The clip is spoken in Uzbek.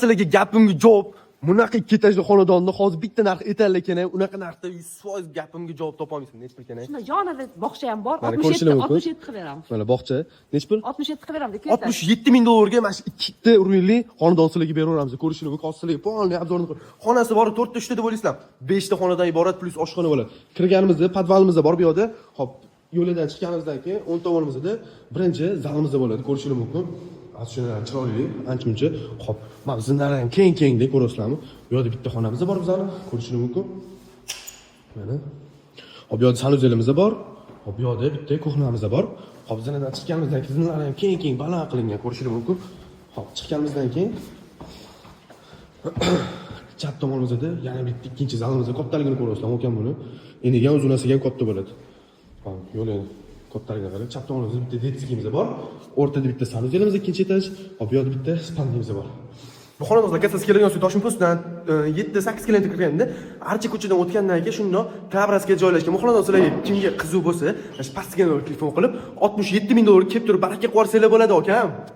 Sizlarga gapimga javob. Bunaqa ikki etajli xonadonni hozir bitta narx aytaylik ekan, unaqa narxda 100% gapimga javob topa olmaysiz. Nech pul ekan? Shunda yonida bog'cha ham bor. Mana 67 ko'rishingiz mumkin. 67 qilib beramiz. Mana bog'cha. Nech pul? 67 qilib beramiz. 67 ming dollarga mana shu ikkita urinli xonadon sizlarga beraveramiz. Ko'rishingiz mumkin. Hozir sizlarga polniy obzorni qilib. Xonasi bor 4 ta 3 ta deb o'ylaysizlar. 5 ta xonadan iborat plus oshxona bo'ladi. Kirganimizda podvalimiz bor bu yoqda. Hop, yo'lidan chiqqanimizdan keyin o'ng tomonimizda birinchi zalimiz bo'ladi. Ko'rishingiz mumkin. Ashundan chiroyli, ancha-muncha. Hop, mana zinlar ham keng-kengdek ko'rasizlarmi? Bu yerda bitta xonamiz bor bizning, ko'rishingiz mumkin. Mana. Hop, bu yerda sanuzelimiz bor. Hop, bu yerda bitta kuxnamiz bor. Hop, zinadan chiqqanimizdan keyin zinlar ham keng-keng baland qilingan, ko'rishingiz mumkin. Hop, chiqqanimizdan keyin chap tomonimizda yana bitta ikkinchi zalimizda kattaligini ko'rasizlar, ekan buni. Endi yan zonasiga ham katta bo'ladi. Hop, yo'lini kattaligini qarang. Chap tomonimizda bitta detskimiz bor. O'rtada bitta sanuzelimiz ikkinchi etaj. Hop, bu yerda bitta spandimiz bor. Bu xonadonda kassasi kelgan suv Toshkent postdan 7-8 kilometr kirganda, Archa ko'chadan o'tgandan keyin shundoq Kabrasga joylashgan. Bu xonadon sizlarga kimga qiziq bo'lsa, pastga telefon qilib 67 ming dollar kelib turib baraka qo'rsanglar bo'ladi, akam.